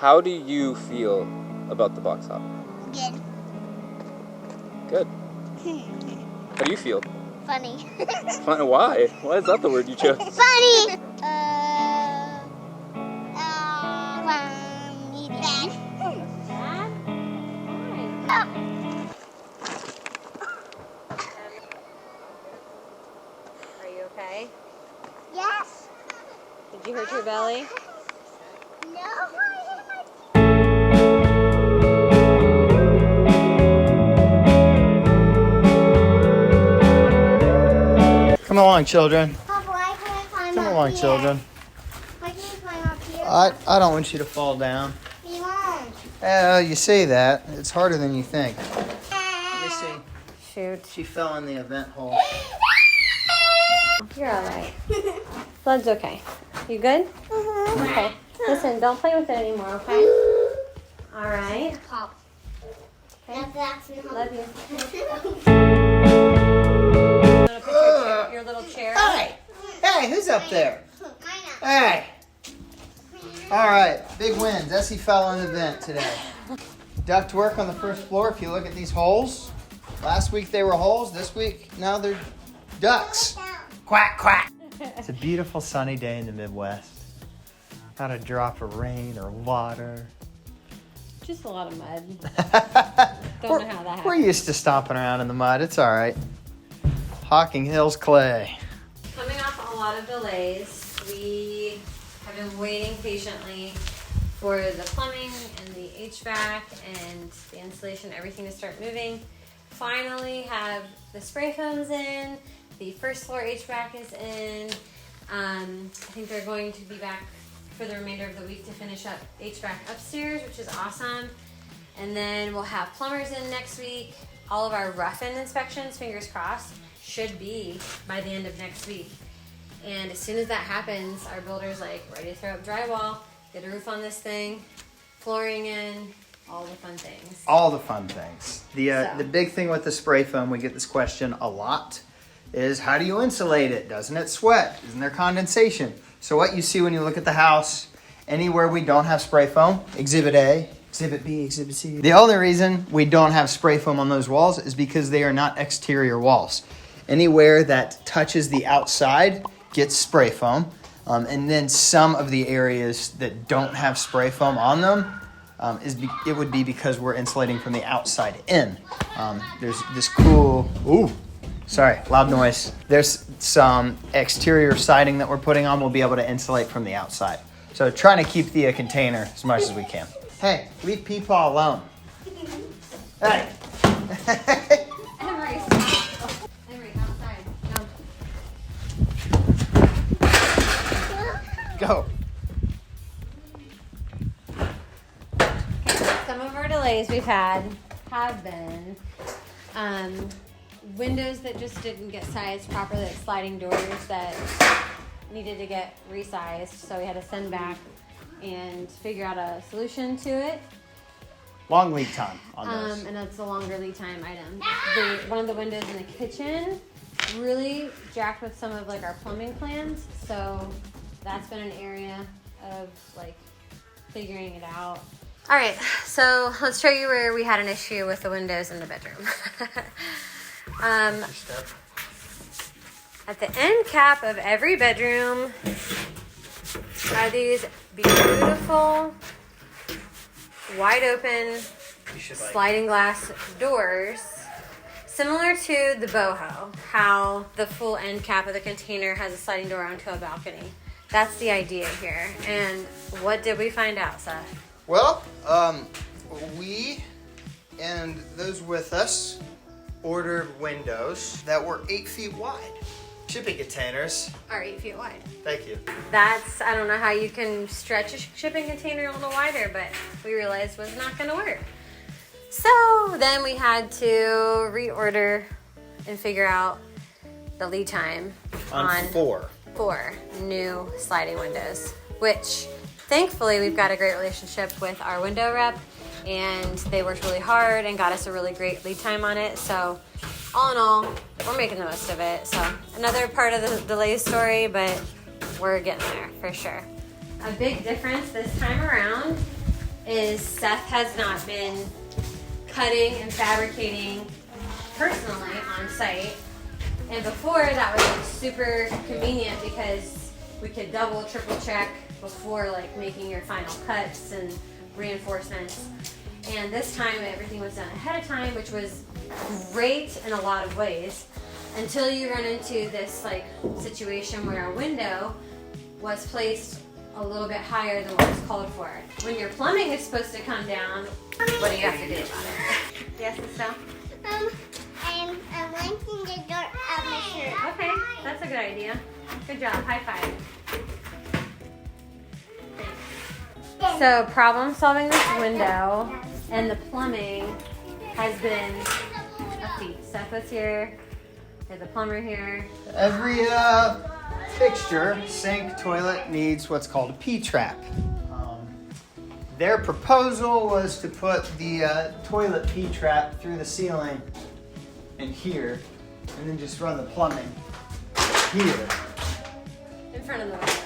How do you feel about the box hop? Good. Good. How do you feel? Funny. Fun. Why? Why is that the word you chose? Funny! Bad. Bad? Why? Are you okay? Yes. Did you hurt your belly? No. Come along, children. Papa, why can I climb Come up along, here? children. Why can I climb up here? I don't want you to fall down. You won't. You say that. It's harder than you think. Let me see. Shoot. She fell in the event hole. You're alright. Blood's okay. You good? Okay. Listen, don't play with it anymore, okay? Alright. Pop. Okay. That's Love you. Your little chair. Hey! Hey, who's up there? Hey! Alright, big wins. Essie fell in the vent today. Duct work on the first floor. If you look at these holes, last week they were holes. This week, now they're ducks. Quack, quack. It's a beautiful sunny day in the Midwest. Not a drop of rain or water. Just a lot of mud. Don't know how that We're happened. used to stomping around in the mud. It's all right. Hockinghills clay. Coming off a lot of delays, we have been waiting patiently for the plumbing and the HVAC and the insulation, everything to start moving. Finally have the spray foams in, the first floor HVAC is in. I think they're going to be back for the remainder of the week to finish up HVAC upstairs, which is awesome. And then we'll have plumbers in next week. All of our rough-in inspections, fingers crossed, should be by the end of next week. And as soon as that happens, our builder's like ready to throw up drywall, get a roof on this thing, flooring in, all the fun things. All the fun things. The big thing with the spray foam, we get this question a lot, is how do you insulate it? Doesn't it sweat? Isn't there condensation? So what you see when you look at the house, anywhere we don't have spray foam, Exhibit A, Exhibit B, Exhibit C. The only reason we don't have spray foam on those walls is because they are not exterior walls. Anywhere that touches the outside gets spray foam. And then some of the areas that don't have spray foam on them, it would be because we're insulating from the outside in. There's this cool, sorry, loud noise. There's some exterior siding that we're putting on. We'll be able to insulate from the outside. So trying to keep the container as much as we can. Hey, leave Peepaw alone. Hey. Emery, stop. Emery, outside. Go. Go. Some of our delays we've had have been windows that just didn't get sized properly, like sliding doors that needed to get resized. So we had to send back and figure out a solution to it. Long lead time on those. And that's a longer lead time item. One of the windows in the kitchen really jacked with some of like our plumbing plans. So that's been an area of like figuring it out. All right, so let's show you where we had an issue with the windows in the bedroom. At the end cap of every bedroom are these beautiful, wide open, sliding glass doors, similar to the BoHo, how the full end cap of the container has a sliding door onto a balcony. That's the idea here. And what did we find out, Seth? Well, we and those with us ordered windows that were 8 feet wide. Shipping containers. Are 8 feet wide. Thank you. That's, I don't know how you can stretch a shipping container a little wider, but we realized was not gonna work. So then we had to reorder and figure out the lead time on four new sliding windows, which thankfully we've got a great relationship with our window rep, and they worked really hard and got us a really great lead time on it. So all in all, we're making the most of it. So another part of the delay story, but we're getting there for sure. A big difference this time around is Seth has not been cutting and fabricating personally on site. And before, that was like super convenient because we could double, triple check before like making your final cuts and reinforcements. And this time everything was done ahead of time, which was great in a lot of ways, until you run into this like situation where a window was placed a little bit higher than what was called for. When your plumbing is supposed to come down, what do you have to do about it? Yes, Estelle? I'm linking the door of my shirt. Okay, that's a good idea. Good job. High five. Thanks. So problem solving this window and the plumbing has been a feat. Seth was here. There's a plumber here. Every fixture, sink, toilet needs what's called a P-trap. Their proposal was to put the toilet P-trap through the ceiling and here, and then just run the plumbing here. In front of the window.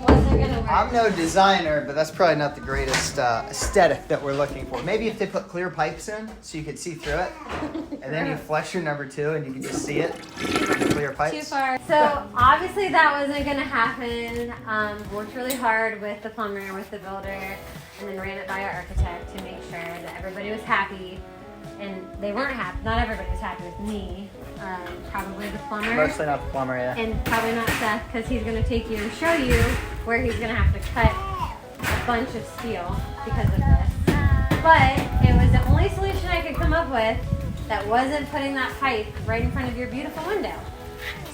Wasn't gonna work. I'm no designer, but that's probably not the greatest aesthetic that we're looking for. Maybe if they put clear pipes in so you could see through it, and then you flush your number 2 and you can just see it. Clear pipes. Too far. So obviously that wasn't gonna happen. Worked really hard with the plumber, with the builder, and then ran it by our architect to make sure that everybody was happy. And they weren't happy. Not everybody was happy with me. Probably the plumber. Mostly not the plumber, yeah. And probably not Seth, because he's going to take you and show you where he's going to have to cut a bunch of steel because of this. But it was the only solution I could come up with that wasn't putting that pipe right in front of your beautiful window.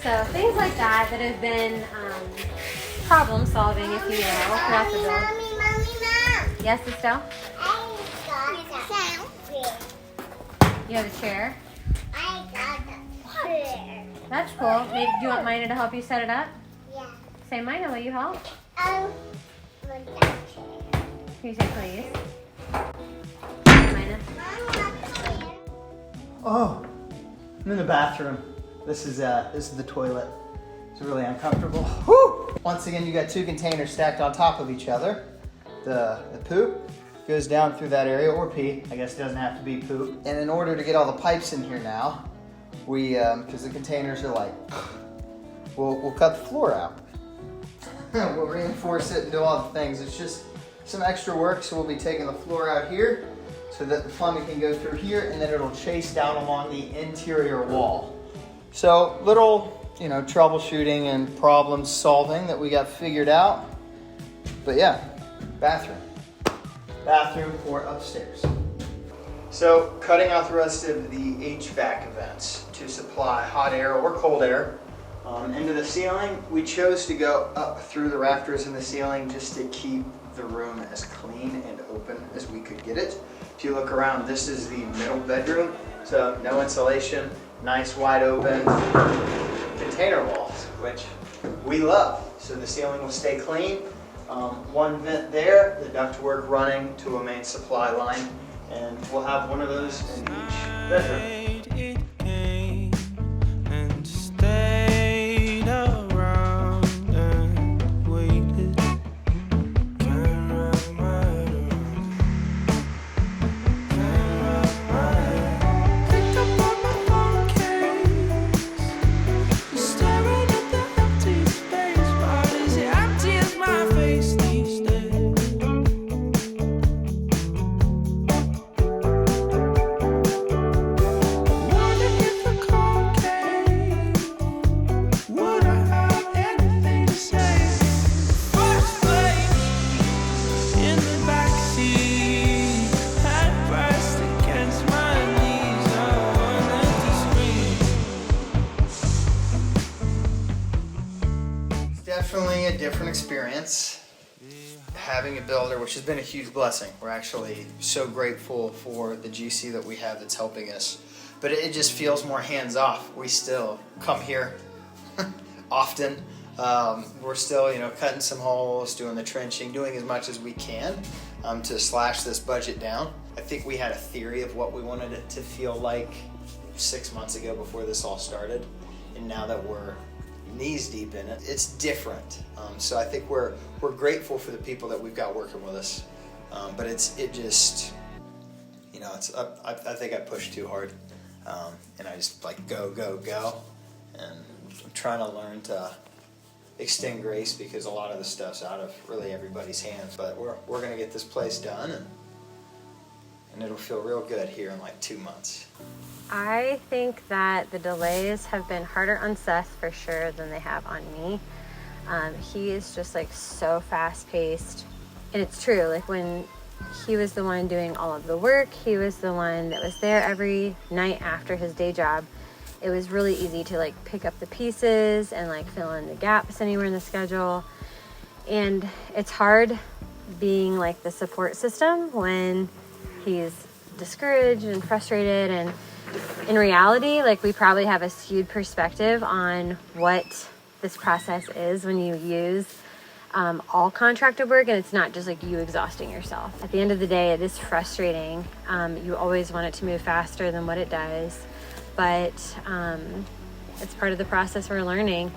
So things like that have been problem solving, if you will, throughout the build. Mommy. Yes, Estelle? I got something. You have a chair? I got a chair. That's cool. Maybe, do you want Mina to help you set it up? Yeah. Say, Mina, will you help? With that chair. Can you say please? Mina? Oh, I'm in the bathroom. This is the toilet. It's really uncomfortable. Whew! Once again, you got 2 containers stacked on top of each other. The poop goes down through that area, or pee. I guess it doesn't have to be poop. And in order to get all the pipes in here now, we, because the containers are like, we'll cut the floor out. We'll reinforce it and do all the things. It's just some extra work, so we'll be taking the floor out here so that the plumbing can go through here, and then it'll chase down along the interior wall. So little, troubleshooting and problem solving that we got figured out. But yeah, bathroom or upstairs. So cutting out the rest of the HVAC vents to supply hot air or cold air into the ceiling. We chose to go up through the rafters in the ceiling just to keep the room as clean and open as we could get it. If you look around, this is the middle bedroom, so no insulation, nice wide open container walls, which we love. So the ceiling will stay clean. One vent there, the ductwork running to a main supply line, and we'll have one of those in each bedroom. Definitely a different experience having a builder, which has been a huge blessing. We're actually so grateful for the GC that we have that's helping us. But it just feels more hands-off. We still come here often. We're still, cutting some holes, doing the trenching, doing as much as we can to slash this budget down. I think we had a theory of what we wanted it to feel like 6 months ago before this all started. And now that we're knees deep in it. It's different. So I think we're grateful for the people that we've got working with us. But it just, you know, I think I pushed too hard. And I just like go. And I'm trying to learn to extend grace because a lot of the stuff's out of really everybody's hands. But we're gonna get this place done, and it'll feel real good here in like 2 months. I think that the delays have been harder on Seth for sure than they have on me. He is just like so fast paced, and it's true. Like when he was the one doing all of the work, he was the one that was there every night after his day job. It was really easy to like pick up the pieces and like fill in the gaps anywhere in the schedule. And it's hard being like the support system when he's discouraged and frustrated. And in reality, like we probably have a skewed perspective on what this process is when you use all contracted work, and it's not just like you exhausting yourself. At the end of the day, it is frustrating. You always want it to move faster than what it does, but it's part of the process we're learning.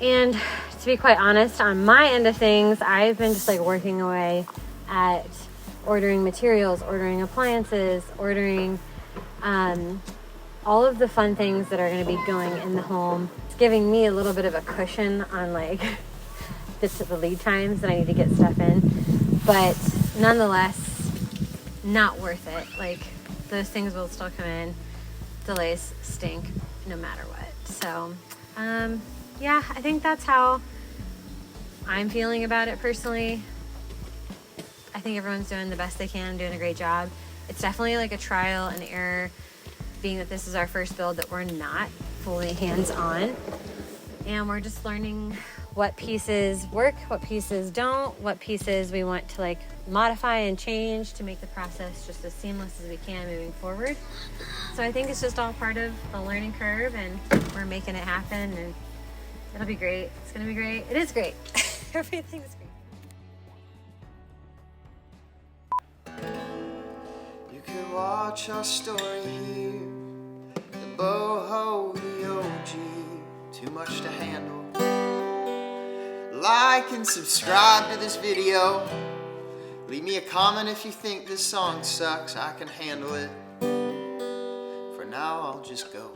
And to be quite honest, on my end of things, I've been just like working away at ordering materials, ordering appliances, ordering all of the fun things that are going to be going in the home. It's giving me a little bit of a cushion on like the lead times that I need to get stuff in, but nonetheless, not worth it. Like those things will still come in. Delays stink no matter what. So, yeah, I think that's how I'm feeling about it personally. I think everyone's doing the best they can, doing a great job. It's definitely like a trial and error, being that this is our first build that we're not fully hands-on, and we're just learning what pieces work, what pieces don't, what pieces we want to like modify and change to make the process just as seamless as we can moving forward. So I think it's just all part of the learning curve, and we're making it happen, and it'll be great. It's gonna be great. It is great. Everything's great. You can watch our story here, the BoHo, the OG, too much to handle. Like and subscribe to this video. Leave me a comment if you think this song sucks. I can handle it. For now, I'll just go.